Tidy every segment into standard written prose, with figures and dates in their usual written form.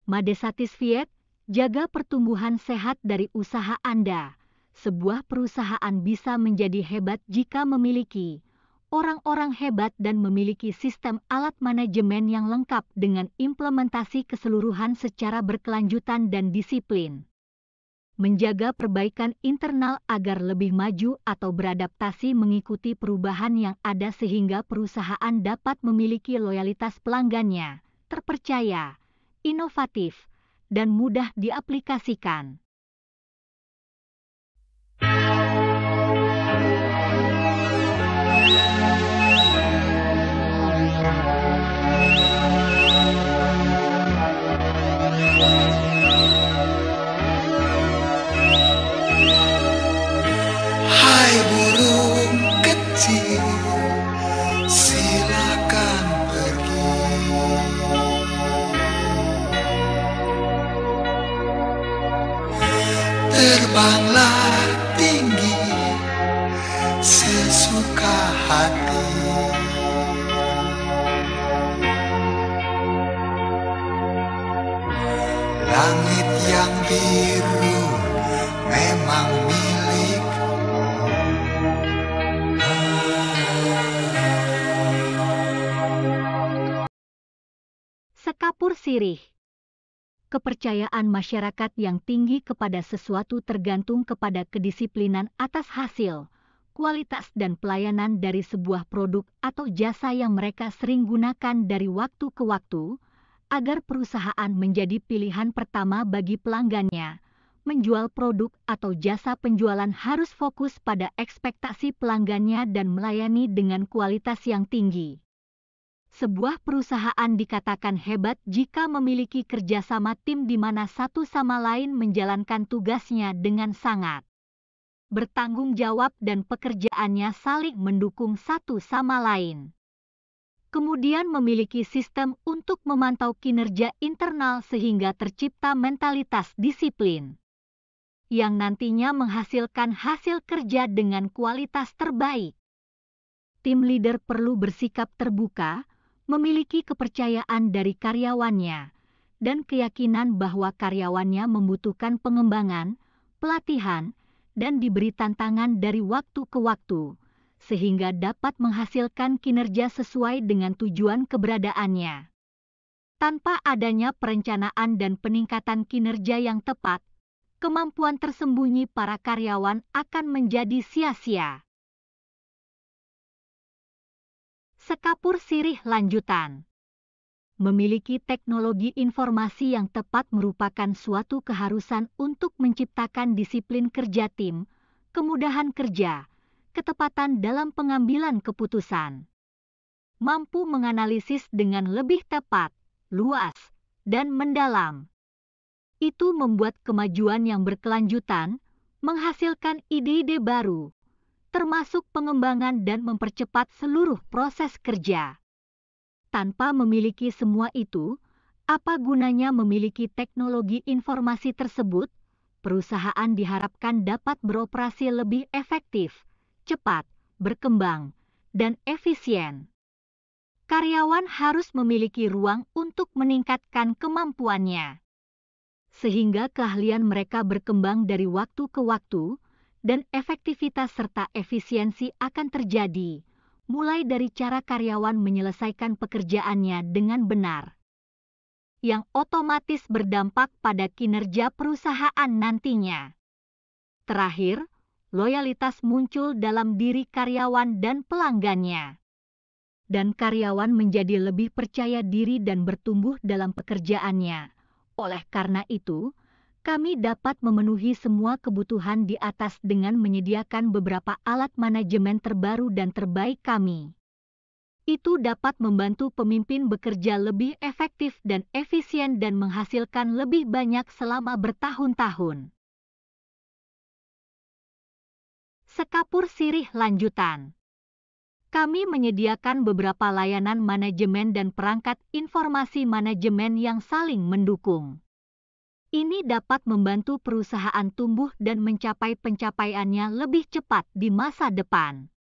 Made Satisfied, jaga pertumbuhan sehat dari usaha Anda. Sebuah perusahaan bisa menjadi hebat jika memiliki orang-orang hebat dan memiliki sistem alat manajemen yang lengkap dengan implementasi keseluruhan secara berkelanjutan dan disiplin. Menjaga perbaikan internal agar lebih maju atau beradaptasi mengikuti perubahan yang ada sehingga perusahaan dapat memiliki loyalitas pelanggannya, terpercaya, inovatif, dan mudah diaplikasikan. Hai burung kecil, silakan pergi. Terbanglah tinggi sesuka hati. Langit yang biru memang milikmu. Sekapur sirih. Kepercayaan masyarakat yang tinggi kepada sesuatu tergantung kepada kedisiplinan atas hasil, kualitas dan pelayanan dari sebuah produk atau jasa yang mereka sering gunakan dari waktu ke waktu, agar perusahaan menjadi pilihan pertama bagi pelanggannya. Menjual produk atau jasa penjualan harus fokus pada ekspektasi pelanggannya dan melayani dengan kualitas yang tinggi. Sebuah perusahaan dikatakan hebat jika memiliki kerjasama tim di mana satu sama lain menjalankan tugasnya dengan sangat bertanggung jawab dan pekerjaannya saling mendukung satu sama lain. Kemudian memiliki sistem untuk memantau kinerja internal sehingga tercipta mentalitas disiplin yang nantinya menghasilkan hasil kerja dengan kualitas terbaik. Tim leader perlu bersikap terbuka, memiliki kepercayaan dari karyawannya, dan keyakinan bahwa karyawannya membutuhkan pengembangan, pelatihan, dan diberi tantangan dari waktu ke waktu, sehingga dapat menghasilkan kinerja sesuai dengan tujuan keberadaannya. Tanpa adanya perencanaan dan peningkatan kinerja yang tepat, kemampuan tersembunyi para karyawan akan menjadi sia-sia. Sekapur sirih lanjutan. Memiliki teknologi informasi yang tepat merupakan suatu keharusan untuk menciptakan disiplin kerja tim, kemudahan kerja, ketepatan dalam pengambilan keputusan. Mampu menganalisis dengan lebih tepat, luas, dan mendalam. Itu membuat kemajuan yang berkelanjutan, menghasilkan ide-ide baru, termasuk pengembangan dan mempercepat seluruh proses kerja. Tanpa memiliki semua itu, apa gunanya memiliki teknologi informasi tersebut? Perusahaan diharapkan dapat beroperasi lebih efektif, cepat, berkembang, dan efisien. Karyawan harus memiliki ruang untuk meningkatkan kemampuannya, sehingga keahlian mereka berkembang dari waktu ke waktu, dan efektivitas serta efisiensi akan terjadi, mulai dari cara karyawan menyelesaikan pekerjaannya dengan benar, yang otomatis berdampak pada kinerja perusahaan nantinya. Terakhir, loyalitas muncul dalam diri karyawan dan pelanggannya. Dan karyawan menjadi lebih percaya diri dan bertumbuh dalam pekerjaannya. Oleh karena itu, kami dapat memenuhi semua kebutuhan di atas dengan menyediakan beberapa alat manajemen terbaru dan terbaik kami. Itu dapat membantu pemimpin bekerja lebih efektif dan efisien dan menghasilkan lebih banyak selama bertahun-tahun. Sekapur sirih lanjutan. Kami menyediakan beberapa layanan manajemen dan perangkat informasi manajemen yang saling mendukung. Ini dapat membantu perusahaan tumbuh dan mencapai pencapaiannya lebih cepat di masa depan.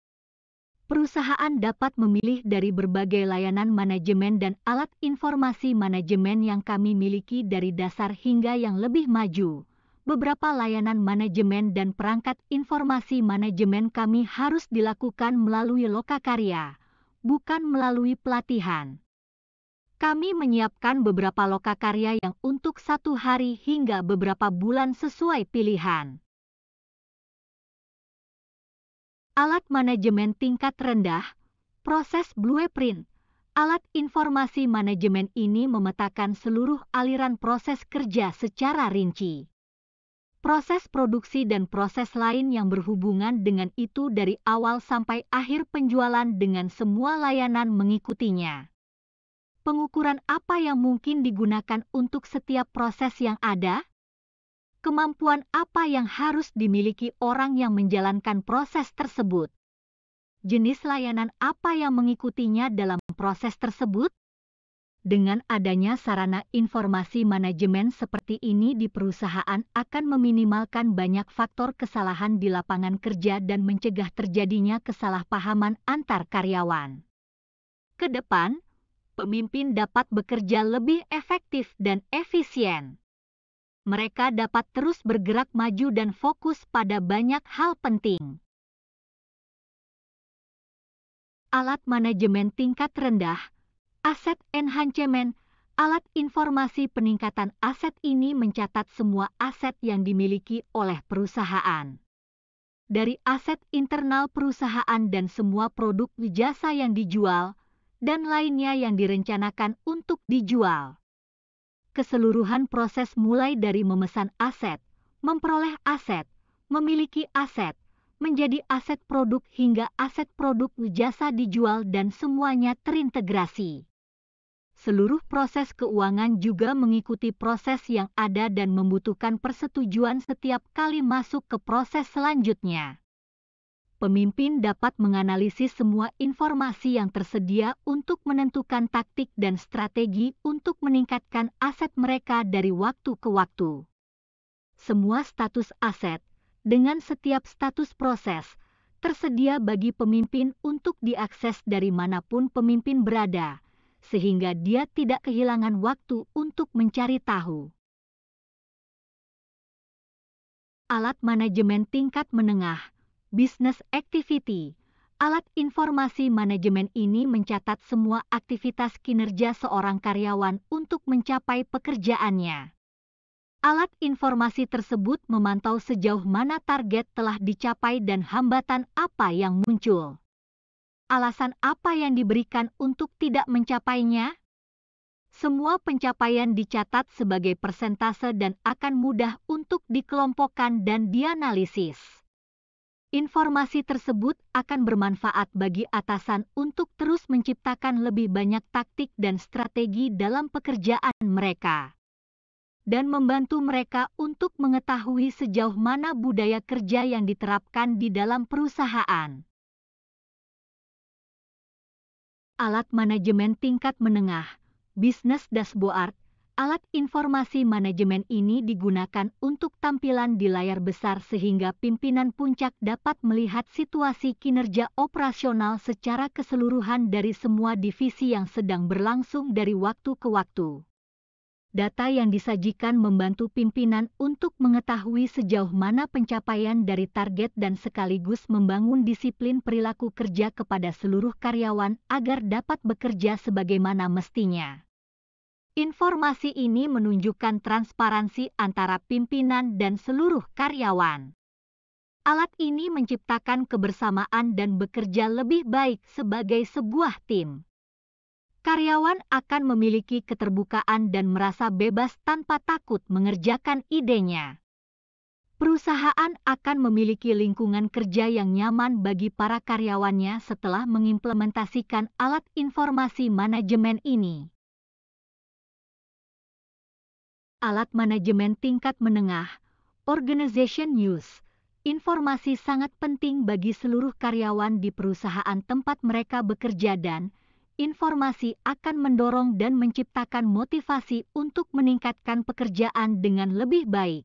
Perusahaan dapat memilih dari berbagai layanan manajemen dan alat informasi manajemen yang kami miliki dari dasar hingga yang lebih maju. Beberapa layanan manajemen dan perangkat informasi manajemen kami harus dilakukan melalui lokakarya, bukan melalui pelatihan. Kami menyiapkan beberapa lokakarya yang untuk 1 hari hingga beberapa bulan sesuai pilihan. Alat manajemen tingkat rendah, proses blueprint. Alat informasi manajemen ini memetakan seluruh aliran proses kerja secara rinci. Proses produksi dan proses lain yang berhubungan dengan itu dari awal sampai akhir penjualan dengan semua layanan mengikutinya. Pengukuran apa yang mungkin digunakan untuk setiap proses yang ada? Kemampuan apa yang harus dimiliki orang yang menjalankan proses tersebut? Jenis layanan apa yang mengikutinya dalam proses tersebut? Dengan adanya sarana informasi manajemen seperti ini di perusahaan akan meminimalkan banyak faktor kesalahan di lapangan kerja dan mencegah terjadinya kesalahpahaman antar karyawan. Kedepan, pemimpin dapat bekerja lebih efektif dan efisien. Mereka dapat terus bergerak maju dan fokus pada banyak hal penting. Alat manajemen tingkat rendah, aset enhancement, alat informasi peningkatan aset ini mencatat semua aset yang dimiliki oleh perusahaan. Dari aset internal perusahaan dan semua produk jasa yang dijual, dan lainnya yang direncanakan untuk dijual. Keseluruhan proses mulai dari memesan aset, memperoleh aset, memiliki aset, menjadi aset produk hingga aset produk jasa dijual dan semuanya terintegrasi. Seluruh proses keuangan juga mengikuti proses yang ada dan membutuhkan persetujuan setiap kali masuk ke proses selanjutnya. Pemimpin dapat menganalisis semua informasi yang tersedia untuk menentukan taktik dan strategi untuk meningkatkan aset mereka dari waktu ke waktu. Semua status aset, dengan setiap status proses, tersedia bagi pemimpin untuk diakses dari manapun pemimpin berada, sehingga dia tidak kehilangan waktu untuk mencari tahu. Alat manajemen tingkat menengah, business activity. Alat informasi manajemen ini mencatat semua aktivitas kinerja seorang karyawan untuk mencapai pekerjaannya. Alat informasi tersebut memantau sejauh mana target telah dicapai dan hambatan apa yang muncul. Alasan apa yang diberikan untuk tidak mencapainya? Semua pencapaian dicatat sebagai persentase dan akan mudah untuk dikelompokkan dan dianalisis. Informasi tersebut akan bermanfaat bagi atasan untuk terus menciptakan lebih banyak taktik dan strategi dalam pekerjaan mereka, dan membantu mereka untuk mengetahui sejauh mana budaya kerja yang diterapkan di dalam perusahaan. Alat manajemen tingkat menengah, business dashboard. Alat informasi manajemen ini digunakan untuk tampilan di layar besar sehingga pimpinan puncak dapat melihat situasi kinerja operasional secara keseluruhan dari semua divisi yang sedang berlangsung dari waktu ke waktu. Data yang disajikan membantu pimpinan untuk mengetahui sejauh mana pencapaian dari target dan sekaligus membangun disiplin perilaku kerja kepada seluruh karyawan agar dapat bekerja sebagaimana mestinya. Informasi ini menunjukkan transparansi antara pimpinan dan seluruh karyawan. Alat ini menciptakan kebersamaan dan bekerja lebih baik sebagai sebuah tim. Karyawan akan memiliki keterbukaan dan merasa bebas tanpa takut mengerjakan idenya. Perusahaan akan memiliki lingkungan kerja yang nyaman bagi para karyawannya setelah mengimplementasikan alat informasi manajemen ini. Alat manajemen tingkat menengah, organization use. Informasi sangat penting bagi seluruh karyawan di perusahaan tempat mereka bekerja dan informasi akan mendorong dan menciptakan motivasi untuk meningkatkan pekerjaan dengan lebih baik.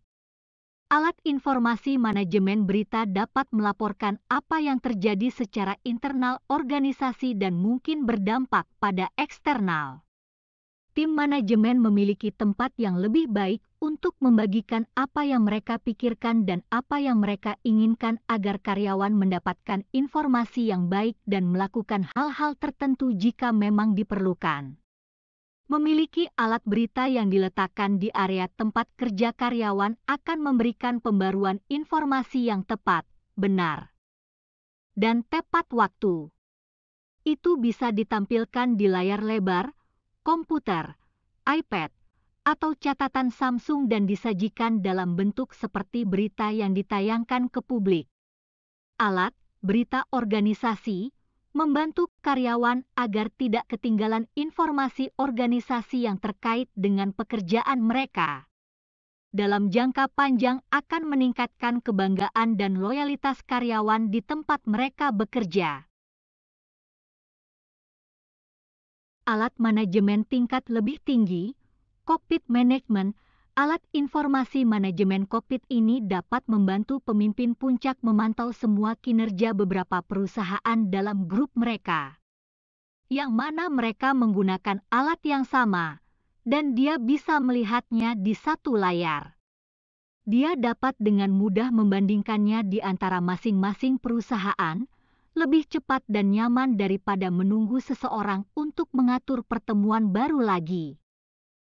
Alat informasi manajemen berita dapat melaporkan apa yang terjadi secara internal organisasi dan mungkin berdampak pada eksternal. Tim manajemen memiliki tempat yang lebih baik untuk membagikan apa yang mereka pikirkan dan apa yang mereka inginkan agar karyawan mendapatkan informasi yang baik dan melakukan hal-hal tertentu jika memang diperlukan. Memiliki alat berita yang diletakkan di area tempat kerja karyawan akan memberikan pembaruan informasi yang tepat, benar, dan tepat waktu. Itu bisa ditampilkan di layar lebar, komputer, iPad, atau catatan Samsung dan disajikan dalam bentuk seperti berita yang ditayangkan ke publik. Alat berita organisasi membantu karyawan agar tidak ketinggalan informasi organisasi yang terkait dengan pekerjaan mereka. Dalam jangka panjang akan meningkatkan kebanggaan dan loyalitas karyawan di tempat mereka bekerja. Alat manajemen tingkat lebih tinggi, cockpit management. Alat informasi manajemen kokpit ini dapat membantu pemimpin puncak memantau semua kinerja beberapa perusahaan dalam grup mereka, yang mana mereka menggunakan alat yang sama, dan dia bisa melihatnya di satu layar. Dia dapat dengan mudah membandingkannya di antara masing-masing perusahaan, lebih cepat dan nyaman daripada menunggu seseorang untuk mengatur pertemuan baru lagi.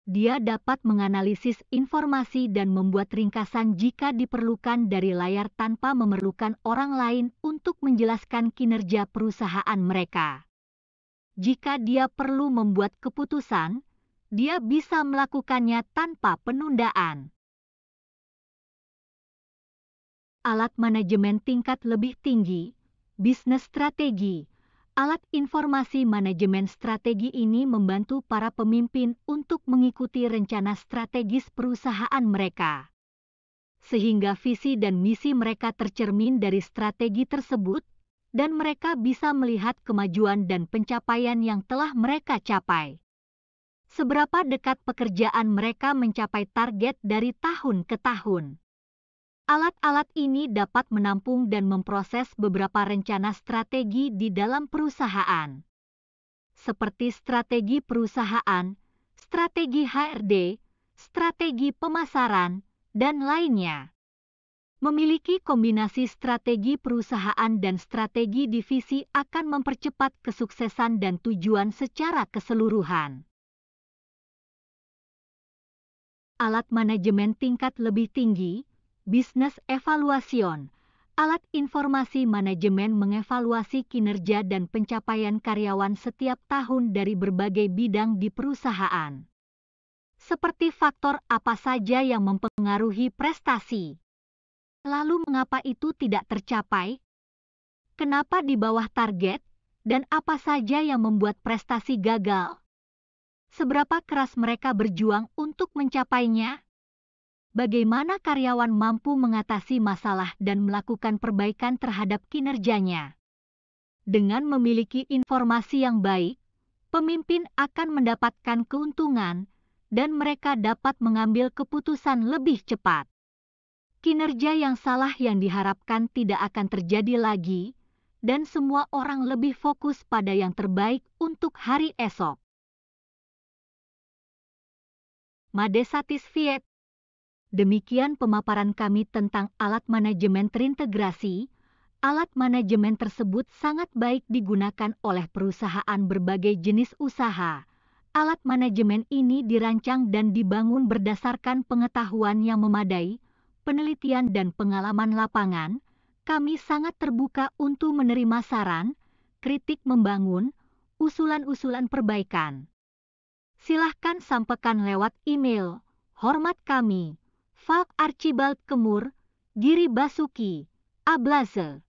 Dia dapat menganalisis informasi dan membuat ringkasan jika diperlukan dari layar tanpa memerlukan orang lain untuk menjelaskan kinerja perusahaan mereka. Jika dia perlu membuat keputusan, dia bisa melakukannya tanpa penundaan. Alat manajemen tingkat lebih tinggi, bisnis strategi. Alat informasi manajemen strategi ini membantu para pemimpin untuk mengikuti rencana strategis perusahaan mereka, sehingga visi dan misi mereka tercermin dari strategi tersebut, dan mereka bisa melihat kemajuan dan pencapaian yang telah mereka capai. Seberapa dekat pekerjaan mereka mencapai target dari tahun ke tahun. Alat-alat ini dapat menampung dan memproses beberapa rencana strategi di dalam perusahaan, seperti strategi perusahaan, strategi HRD, strategi pemasaran, dan lainnya. Memiliki kombinasi strategi perusahaan dan strategi divisi akan mempercepat kesuksesan dan tujuan secara keseluruhan. Alat manajemen tingkat lebih tinggi, Business Evaluation. Alat informasi manajemen mengevaluasi kinerja dan pencapaian karyawan setiap tahun dari berbagai bidang di perusahaan. Seperti faktor apa saja yang mempengaruhi prestasi. Lalu mengapa itu tidak tercapai? Kenapa di bawah target? Dan apa saja yang membuat prestasi gagal? Seberapa keras mereka berjuang untuk mencapainya? Bagaimana karyawan mampu mengatasi masalah dan melakukan perbaikan terhadap kinerjanya? Dengan memiliki informasi yang baik, pemimpin akan mendapatkan keuntungan dan mereka dapat mengambil keputusan lebih cepat. Kinerja yang salah yang diharapkan tidak akan terjadi lagi, dan semua orang lebih fokus pada yang terbaik untuk hari esok. Made Satisfied. Demikian pemaparan kami tentang alat manajemen terintegrasi. Alat manajemen tersebut sangat baik digunakan oleh perusahaan berbagai jenis usaha. Alat manajemen ini dirancang dan dibangun berdasarkan pengetahuan yang memadai, penelitian dan pengalaman lapangan. Kami sangat terbuka untuk menerima saran, kritik membangun, usulan-usulan perbaikan. Silahkan sampaikan lewat email. Hormat kami. Falk Archibald Kemur, Giri Basuki, Ablaze.